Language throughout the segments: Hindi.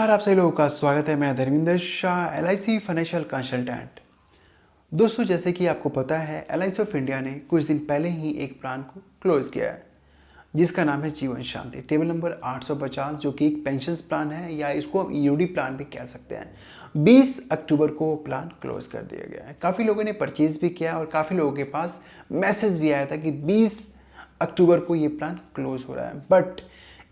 नमस्कार, आप सभी लोगों का स्वागत है। मैं Dharmendra Shah, LIC financial consultant. दोस्तों, जैसे कि आपको पता है, LIC ऑफ इंडिया ने कुछ दिन पहले ही एक प्लान को क्लोज किया है जिसका नाम है जीवन शांति, टेबल नंबर 850, जो कि एक पेंशन प्लान है या इसको हम ईओडी प्लान भी कह सकते हैं। 20 अक्टूबर को प्लान क्लोज कर दिया गया है। काफ़ी लोगों ने परचेज भी किया और काफ़ी लोगों के पास मैसेज भी आया था कि 20 अक्टूबर को ये प्लान क्लोज हो रहा है, बट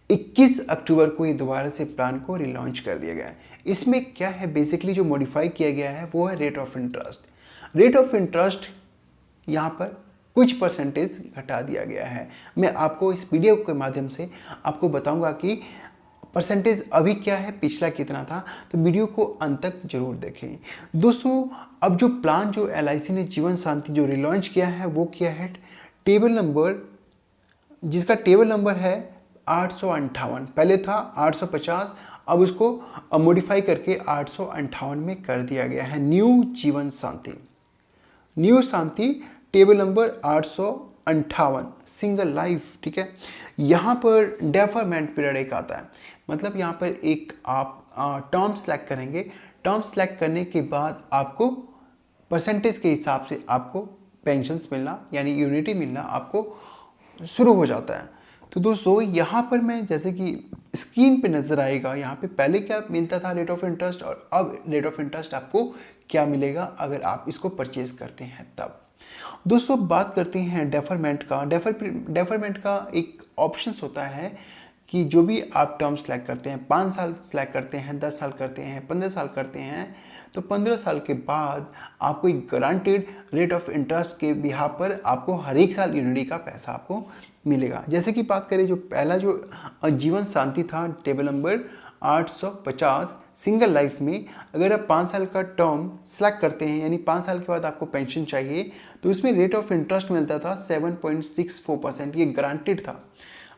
21 अक्टूबर को ये दोबारा से प्लान को रिलॉन्च कर दिया गया है। इसमें क्या है, बेसिकली जो मॉडिफाई किया गया है वो है rate of interest. Rate of interest यहाँ पर कुछ परसेंटेज घटा दिया गया है। मैं आपको इस वीडियो के माध्यम से आपको बताऊंगा कि परसेंटेज अभी क्या है, पिछला कितना था, तो वीडियो को अंत तक जरूर देखें। दोस्तों, अब जो प्लान जो LIC ने जीवन शांति जो रिलॉन्च किया है वो किया है टेबल नंबर, जिसका टेबल नंबर है 858। पहले था 850, अब उसको मॉडिफाई करके 858 में कर दिया गया है। न्यू जीवन शांति, न्यू शांति टेबल नंबर 858 सिंगल लाइफ। ठीक है, यहाँ पर डेफरमेंट पीरियड एक आता है, मतलब यहाँ पर एक आप टर्म सेलेक्ट करेंगे। टर्म सेलेक्ट करने के बाद आपको परसेंटेज के हिसाब से आपको पेंशन्स मिलना यानी यूनिटी मिलना आपको शुरू हो जाता है। तो दोस्तों, यहाँ पर मैं जैसे कि स्क्रीन पे नज़र आएगा, यहाँ पे पहले क्या मिलता था रेट ऑफ इंटरेस्ट, और अब रेट ऑफ इंटरेस्ट आपको क्या मिलेगा अगर आप इसको परचेज करते हैं तब। दोस्तों, बात करते हैं डेफरमेंट का। डेफरमेंट का एक ऑप्शंस होता है कि जो भी आप टर्म सेलेक्ट करते हैं, 5 साल सेलेक्ट करते हैं, 10 साल करते हैं, 15 साल करते हैं, तो 15 साल के बाद आपको एक गारंटेड रेट ऑफ इंटरेस्ट के बिहाफ पर आपको हर एक साल यूनिटी का पैसा आपको मिलेगा। जैसे कि बात करें, जो पहला जो जीवन शांति था टेबल नंबर 850 सिंगल लाइफ में, अगर आप 5 साल का टर्म सेलेक्ट करते हैं यानी 5 साल के बाद आपको पेंशन चाहिए, तो इसमें रेट ऑफ इंटरेस्ट मिलता था 7.64%, ये गारंटेड था।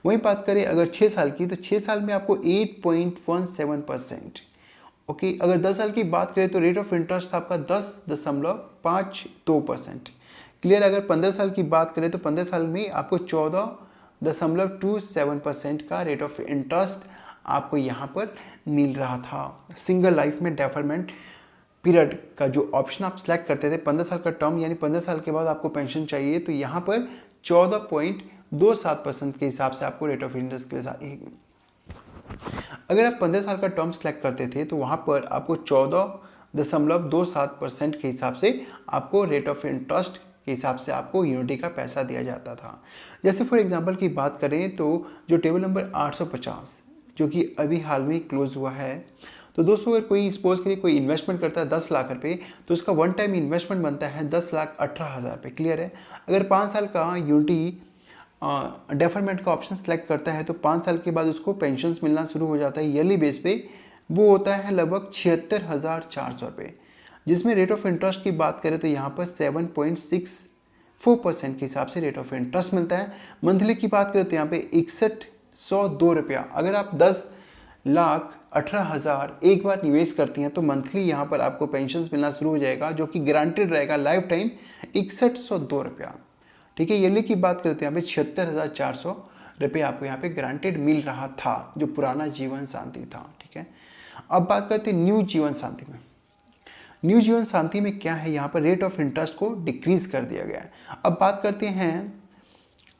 वहीं बात करें अगर 6 साल की, तो 6 साल में आपको 8.17%। ओके, अगर 10 साल की बात करें तो रेट ऑफ इंटरेस्ट था आपका 10.52%। क्लियर। अगर 15 साल की बात करें तो 15 साल में आपको 14.27% का रेट ऑफ इंटरेस्ट आपको यहाँ पर मिल रहा था। सिंगल लाइफ में डेफरमेंट पीरियड का जो ऑप्शन आप सेलेक्ट करते थे, 15 साल का टर्म यानी 15 साल के बाद आपको पेंशन चाहिए, तो यहाँ पर 14.27% के हिसाब से आपको रेट ऑफ इंटरेस्ट के साथ। अगर आप 15 साल का टर्म सेलेक्ट करते थे तो वहाँ पर आपको 14.27% के हिसाब से आपको रेट ऑफ इंटरेस्ट के हिसाब से आपको यूनिटी का पैसा दिया जाता था। जैसे फॉर एग्जांपल की बात करें तो जो टेबल नंबर 850 जो कि अभी हाल में क्लोज हुआ है, तो दोस्तों अगर कोई सपोज करिए कोई इन्वेस्टमेंट करता है 10 लाख रुपये, तो उसका वन टाइम इन्वेस्टमेंट बनता है 10,18,000 रुपये। क्लियर है। अगर 5 साल का यूनिटी डेफरमेंट का ऑप्शन सेलेक्ट करता है तो 5 साल के बाद उसको पेंशन्स मिलना शुरू हो जाता है ईयरली बेस पे। वो होता है लगभग 76,400 रुपये, जिसमें रेट ऑफ इंटरेस्ट की बात करें तो यहाँ पर 7.64% के हिसाब से रेट ऑफ इंटरेस्ट मिलता है। मंथली की बात करें तो यहाँ पे 6102 रुपया। अगर आप 10,18,000 एक बार निवेश करती हैं तो मंथली यहाँ पर आपको पेंशन मिलना शुरू हो जाएगा, जो कि गारंटेड रहेगा लाइफ टाइम 6102 रुपया। ठीक है। ईयरली की बात करते हैं यहाँ पे 76,400 रुपये आपको यहाँ पे गारंटेड मिल रहा था, जो पुराना जीवन शांति था। ठीक है। अब बात करते हैं न्यू जीवन शांति में। न्यू जीवन शांति में क्या है, यहाँ पर रेट ऑफ इंटरेस्ट को डिक्रीज कर दिया गया है। अब बात करते हैं,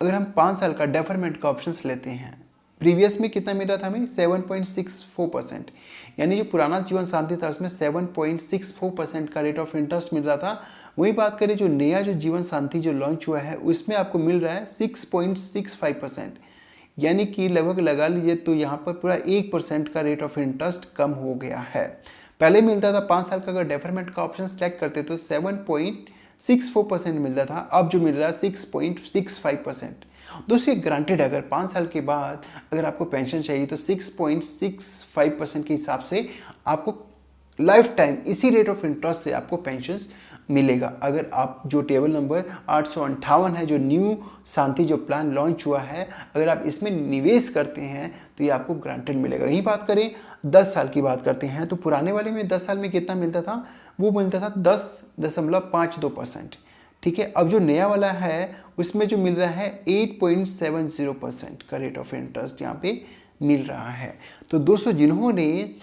अगर हम 5 साल का डेफरमेंट का ऑप्शंस लेते हैं, प्रीवियस में कितना मिल रहा था हमें 7.64%, यानी जो पुराना जीवन शांति था उसमें 7.64% का रेट ऑफ इंटरेस्ट मिल रहा था। वही बात करें जो नया जो जीवन शांति जो लॉन्च हुआ है उसमें आपको मिल रहा है 6.65%, यानी कि लगभग लगा लीजिए तो यहाँ पर पूरा 1% का रेट ऑफ इंटरेस्ट कम हो गया है। पहले मिलता था 5 साल का, अगर डेफरमेंट का ऑप्शन सेलेक्ट करते तो 7.64% मिलता था, अब जो मिल रहा है 6.65%। दोस्तों ग्रांटेड, अगर 5 साल के बाद अगर आपको पेंशन चाहिए तो 6.65% के हिसाब से आपको लाइफ टाइम इसी रेट ऑफ इंटरेस्ट से आपको पेंशन मिलेगा। अगर आप जो टेबल नंबर 858 है, जो न्यू शांति जो प्लान लॉन्च हुआ है, अगर आप इसमें निवेश करते हैं तो ये आपको ग्रांटेड मिलेगा। यही बात करें 10 साल की बात करते हैं तो पुराने वाले में 10 साल में कितना मिलता था, वो मिलता था 10.52%। ठीक है। अब जो नया वाला है उसमें जो मिल रहा है 8.70% का रेट ऑफ इंटरेस्ट यहाँ पे मिल रहा है। तो दोस्तों जिन्होंने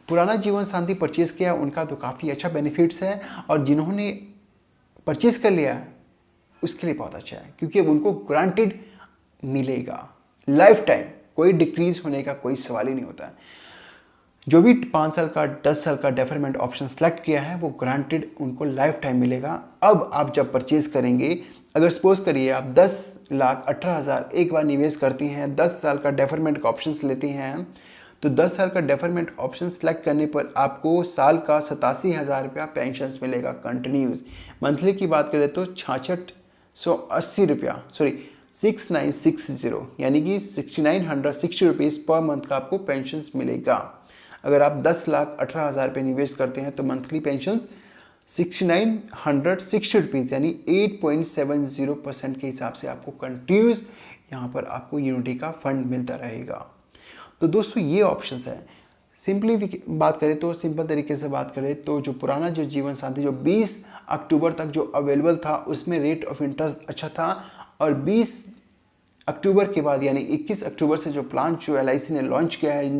पुराना जीवन साथी परचेज़ किया उनका तो काफ़ी अच्छा बेनिफिट्स है, और जिन्होंने परचेज़ कर लिया उसके लिए बहुत अच्छा है, क्योंकि अब उनको ग्रांटेड मिलेगा लाइफ टाइम, कोई डिक्रीज होने का कोई सवाल ही नहीं होता है। जो भी 5 साल का 10 साल का डेफरमेंट ऑप्शन सेलेक्ट किया है वो ग्रांटेड उनको लाइफ टाइम मिलेगा। अब आप जब परचेज़ करेंगे, अगर सपोज करिए आप 10,18,000 एक बार निवेश करती हैं, 10 साल का डेफरमेंट का ऑप्शन लेती हैं, तो 10 साल का डेफरमेंट ऑप्शन सेलेक्ट करने पर आपको साल का 87,000 रुपया पेंशन मिलेगा कंटिन्यूस। मंथली की बात करें तो 6680 रुपया, सॉरी 6960, यानी कि 6960 रुपीज़ पर मंथ का आपको पेंशन मिलेगा। अगर आप 10,18,000 रुपये निवेश करते हैं तो मंथली पेंशन 6960 रुपीज़ यानी 8.70% के हिसाब से आपको कंटिन्यूस यहाँ पर आपको यूनिटी का फंड मिलता रहेगा। तो दोस्तों ये ऑप्शंस है। सिंपली बात करें तो, सिंपल तरीके से बात करें तो, जो पुराना जो जीवन साथी जो 20 अक्टूबर तक जो अवेलेबल था उसमें रेट ऑफ इंटरेस्ट अच्छा था, और 20 अक्टूबर के बाद यानी 21 अक्टूबर से जो प्लान जो LIC ने लॉन्च किया है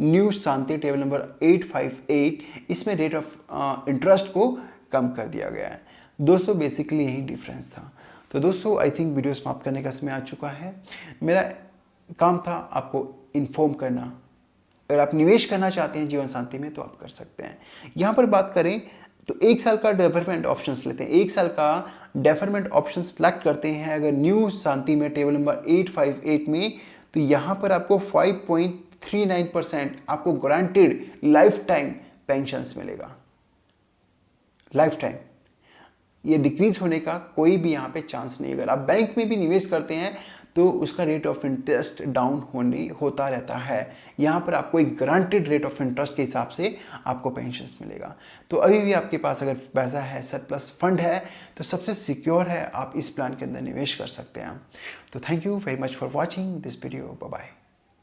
न्यू शांति टेबल नंबर 858, इसमें रेट ऑफ इंटरेस्ट को कम कर दिया गया है। दोस्तों बेसिकली यही डिफरेंस था। तो दोस्तों आई थिंक वीडियो समाप्त करने का समय आ चुका है। मेरा काम था आपको इन्फॉर्म करना। अगर आप निवेश करना चाहते हैं जीवन साथी में तो आप कर सकते हैं। यहाँ पर बात करें तो 1 साल का डेफरमेंट ऑप्शंस लेते हैं। 1 साल का डेफरमेंट ऑप्शन सेलेक्ट करते हैं अगर न्यू शांति में टेबल नंबर 858 में, तो यहाँ पर आपको 5.39% आपको गारंटेड लाइफ टाइम पेंशंस मिलेगा। लाइफ टाइम, ये डिक्रीज होने का कोई भी यहाँ पे चांस नहीं। अगर आप बैंक में भी निवेश करते हैं तो उसका रेट ऑफ इंटरेस्ट डाउन होता रहता है। यहाँ पर आपको एक गारंटेड रेट ऑफ इंटरेस्ट के हिसाब से आपको पेंशन्स मिलेगा। तो अभी भी आपके पास अगर पैसा है, सरप्लस फंड है, तो सबसे सिक्योर है आप इस प्लान के अंदर निवेश कर सकते हैं। तो thank you very much for watching this video. Bye bye.